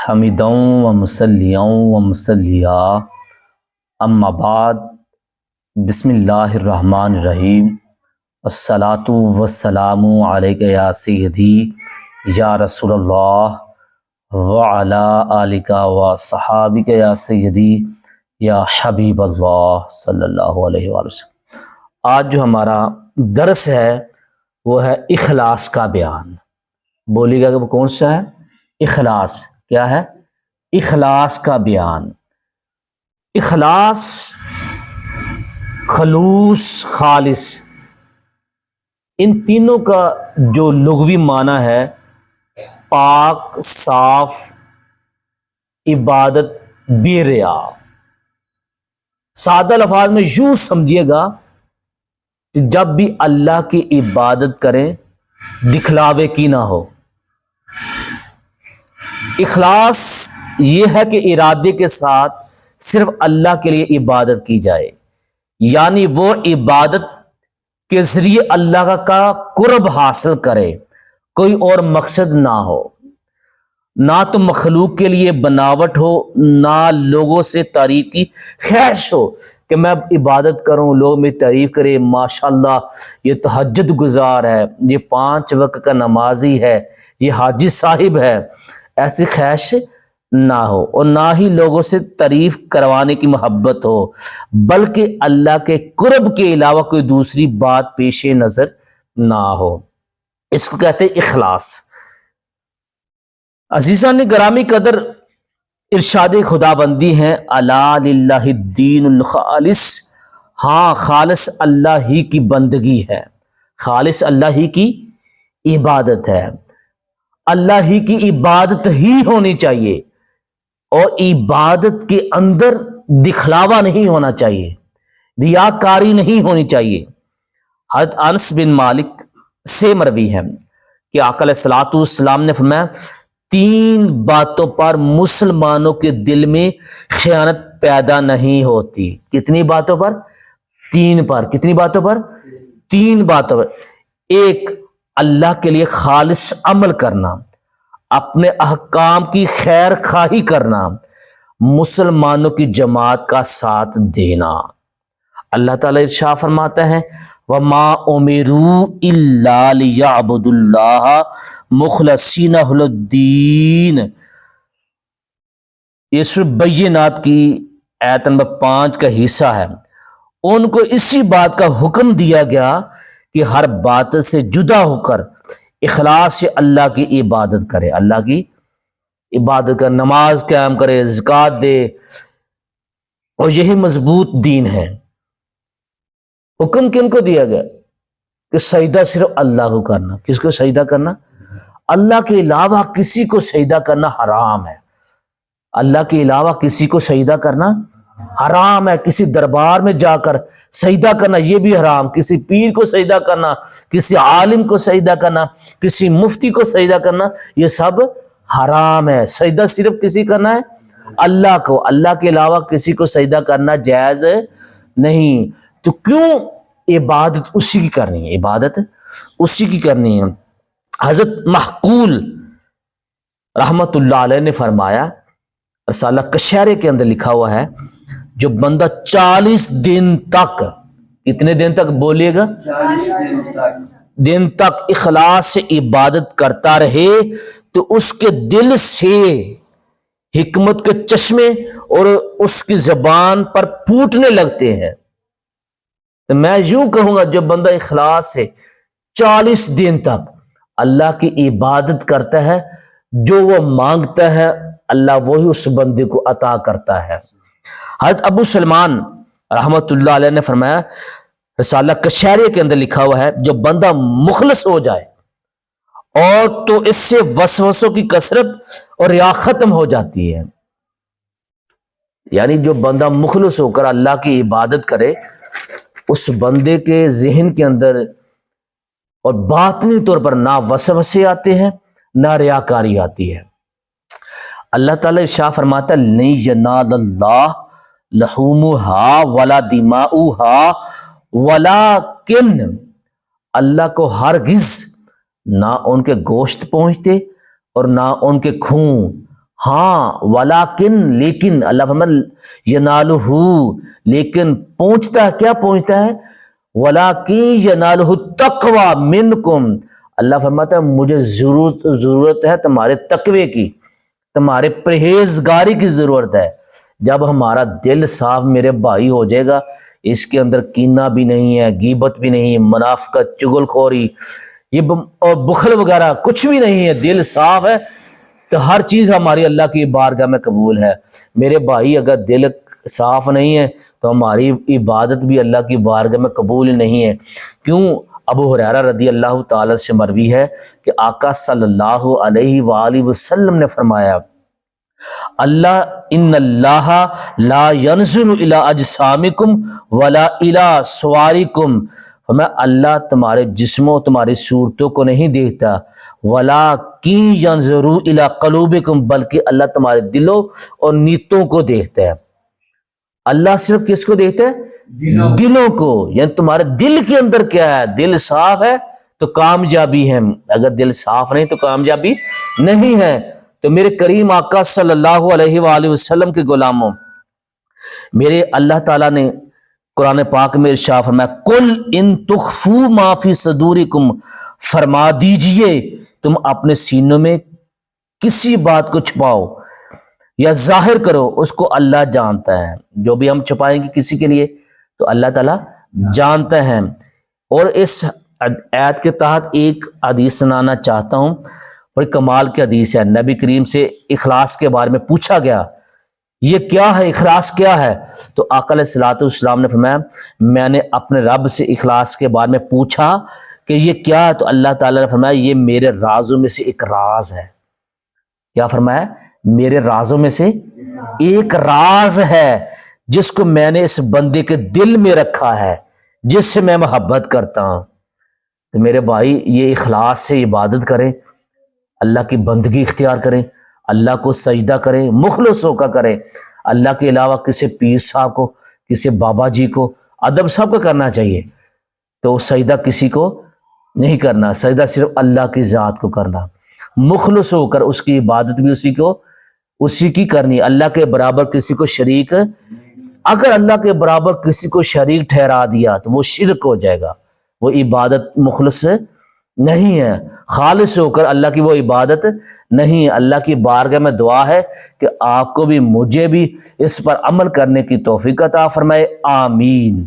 حمیداً و مسلیاں و مسلیہ اما بعد بسم اللہ الرحمن الرحیم الصلاۃ والسلام علیک یا سیدی یا رسول اللہ وعلی آلک و صحابک یا سیدی یا حبیب اللہ صلی اللہ علیہ وآلہ وسلم۔ آج جو ہمارا درس ہے وہ ہے اخلاص کا بیان۔ بولیے گا کہ وہ کون سا ہے؟ اخلاص۔ کیا ہے؟ اخلاص کا بیان۔ اخلاص، خلوص، خالص، ان تینوں کا جو لغوی معنی ہے پاک، صاف، عبادت، بے ریا۔ سادہ الفاظ میں یوں سمجھیے گا کہ جب بھی اللہ کی عبادت کریں دکھلاوے کی نہ ہو۔ اخلاص یہ ہے کہ ارادے کے ساتھ صرف اللہ کے لیے عبادت کی جائے، یعنی وہ عبادت کے ذریعے اللہ کا قرب حاصل کرے، کوئی اور مقصد نہ ہو، نہ تو مخلوق کے لیے بناوٹ ہو، نہ لوگوں سے تعریف کی خواہش ہو کہ میں عبادت کروں، لوگ میری تعریف کریں، ماشاءاللہ یہ تہجد گزار ہے، یہ 5 وقت کا نمازی ہے، یہ حاجی صاحب ہے۔ ایسی خواہش نہ ہو، اور نہ ہی لوگوں سے تعریف کروانے کی محبت ہو، بلکہ اللہ کے قرب کے علاوہ کوئی دوسری بات پیش نظر نہ ہو۔ اس کو کہتے ہیں اخلاص۔ عزیزان گرامی قدر، ارشاد خداوندی ہیں الا للہ الدین الخالص، ہاں خالص اللہ ہی کی بندگی ہے، خالص اللہ ہی کی عبادت ہے، اللہ ہی کی عبادت ہی ہونی چاہیے، اور عبادت کے اندر دکھلاوا نہیں ہونا چاہیے، ریاکاری نہیں ہونی چاہیے۔ حضرت انس بن مالک سے مروی ہے کہ آقا علیہ الصلوۃ والسلام نے فرمایا 3 باتوں پر مسلمانوں کے دل میں خیانت پیدا نہیں ہوتی۔ کتنی باتوں پر؟ 3 پر۔ کتنی باتوں پر؟ 3 باتوں پر۔ ایک، اللہ کے لیے خالص عمل کرنا، اپنے احکام کی خیر خواہی کرنا، مسلمانوں کی جماعت کا ساتھ دینا۔ اللہ تعالیٰ ارشاد فرماتا ہے وَمَا أُمِرُوا إِلَّا لِيَعْبُدُوا اللَّهَ مُخْلَصِينَ لَهُ الدِّينَ۔ یہ سورۃ بینات کی آیت نمبر 5 کا حصہ ہے۔ ان کو اسی بات کا حکم دیا گیا کہ ہر باطل سے جدا ہو کر اخلاص سے اللہ کی عبادت کرے، اللہ کی عبادت کر، نماز قائم کرے، زکوٰۃ دے، اور یہی مضبوط دین ہے۔ حکم کن کو دیا گیا؟ کہ سجدہ صرف اللہ کو کرنا۔ کس کو سجدہ کرنا؟ اللہ کے علاوہ کسی کو سجدہ کرنا حرام ہے۔ اللہ کے علاوہ کسی کو سجدہ کرنا حرام ہے۔ کسی دربار میں جا کر سجدہ کرنا یہ بھی حرام، کسی پیر کو سجدہ کرنا، کسی عالم کو سجدہ کرنا، کسی مفتی کو سجدہ کرنا، یہ سب حرام ہے۔ سجدہ صرف کسی کرنا ہے؟ اللہ کو۔ اللہ کے علاوہ کسی کو سجدہ کرنا جائز نہیں۔ تو کیوں عبادت اسی کی کرنی ہے؟ عبادت اسی کی کرنی ہے۔ حضرت محقول رحمت اللہ علیہ نے فرمایا، رسالہ کشیرے کے اندر لکھا ہوا ہے، جو بندہ 40 دن تک، کتنے دن تک بولیے گا؟ 40 دن تک اخلاص سے عبادت کرتا رہے تو اس کے دل سے حکمت کے چشمے اور اس کی زبان پر پھوٹنے لگتے ہیں۔ تو میں یوں کہوں گا جو بندہ اخلاص سے 40 دن تک اللہ کی عبادت کرتا ہے، جو وہ مانگتا ہے اللہ وہی اس بندے کو عطا کرتا ہے۔ حضرت ابو سلمان رحمت اللہ علیہ نے فرمایا، رسالہ کشیرے کے اندر لکھا ہوا ہے، جو بندہ مخلص ہو جائے اور تو اس سے وسوسوں کی کثرت اور ریا ختم ہو جاتی ہے۔ یعنی جو بندہ مخلص ہو کر اللہ کی عبادت کرے، اس بندے کے ذہن کے اندر اور باطنی طور پر نہ وسوسے آتے ہیں نہ ریاکاری آتی ہے۔ اللہ تعالیٰ ارشاد فرماتا ہے لن ینال اللہ لحومھا ولا دماؤھا ولکن، اللہ کو ہرگز نہ ان کے گوشت پہنچتے اور نہ ان کے خون، ہاں ولیکن لیکن اللہ فرماتا ینالہ لیکن پہنچتا ہے، کیا پہنچتا ہے؟ ولیکن ینالہ التقوی منکم، اللہ فرماتا ہے مجھے ضرورت ہے تمہارے تقوی کی، تمہارے پرہیزگاری کی ضرورت ہے۔ جب ہمارا دل صاف میرے بھائی ہو جائے گا، اس کے اندر کینہ بھی نہیں ہے، غیبت بھی نہیں ہے، منافقت، چغل خوری، یہ اور بخل وغیرہ کچھ بھی نہیں ہے، دل صاف ہے تو ہر چیز ہماری اللہ کی بارگاہ میں قبول ہے۔ میرے بھائی اگر دل صاف نہیں ہے تو ہماری عبادت بھی اللہ کی بارگاہ میں قبول نہیں ہے۔ کیوں؟ ابو ہریرہ رضی اللہ تعالی سے مروی ہے کہ آقا صلی اللہ علیہ وآلہ وسلم نے فرمایا اللہ ان اللہ لا ينظر الى اجسامکم ولا الى صورکم، میں اللہ تمہارے جسموں تمہاری صورتوں کو نہیں دیکھتا، وَلَٰكِن يَنظُرُ إِلَىٰ قُلُوبِكُم، بلکہ اللہ تمہارے دلوں اور نیتوں کو دیکھتا ہے۔ اللہ صرف کس کو دیکھتا ہے؟ دلوں کو، یعنی تمہارے دل کے اندر کیا ہے؟ دل صاف ہے تو کامیابی ہے، اگر دل صاف نہیں تو کامیابی نہیں ہے۔ تو میرے کریم آقا صلی اللہ علیہ وآلہ وسلم کے غلاموں، میرے اللہ تعالیٰ نے قرآن پاک میں ارشاد فرمایا کل ان تخفوا ما فی صدورکم، فرما دیجئے تم اپنے سینوں میں کسی بات کو چھپاؤ یا ظاہر کرو، اس کو اللہ جانتا ہے۔ جو بھی ہم چھپائیں گے کسی کے لیے تو اللہ تعالیٰ جانتا ہے۔ اور اس آیت کے تحت ایک حدیث سنانا چاہتا ہوں، بڑی کمال کی حدیث ہے۔ نبی کریم سے اخلاص کے بارے میں پوچھا گیا، یہ کیا ہے، اخلاص کیا ہے؟ تو آقا علیہ الصلوۃ والسلام نے فرمایا میں نے اپنے رب سے اخلاص کے بارے میں پوچھا کہ یہ کیا ہے، تو اللہ تعالیٰ نے فرمایا یہ میرے رازوں میں سے ایک راز ہے۔ کیا فرمایا؟ میرے رازوں میں سے ایک راز ہے جس کو میں نے اس بندے کے دل میں رکھا ہے، جس سے میں محبت کرتا ہوں۔ تو میرے بھائی یہ اخلاص سے عبادت کریں، اللہ کی بندگی اختیار کریں، اللہ کو سجدہ کریں، مخلص ہو کر کریں۔ اللہ کے علاوہ کسی پیر صاحب کو، کسی بابا جی کو، ادب سب کو کرنا چاہیے، تو سجدہ کسی کو نہیں کرنا، سجدہ صرف اللہ کی ذات کو کرنا، مخلص ہو کر اس کی عبادت بھی اسی کی کرنی۔ اللہ کے برابر کسی کو شریک، اگر اللہ کے برابر کسی کو شریک ٹھہرا دیا تو وہ شرک ہو جائے گا، وہ عبادت مخلص نہیں ہے، خالص ہو کر اللہ کی وہ عبادت نہیں ہے۔ اللہ کی بارگاہ میں دعا ہے کہ آپ کو بھی مجھے بھی اس پر عمل کرنے کی توفیق عطا فرمائے، آمین۔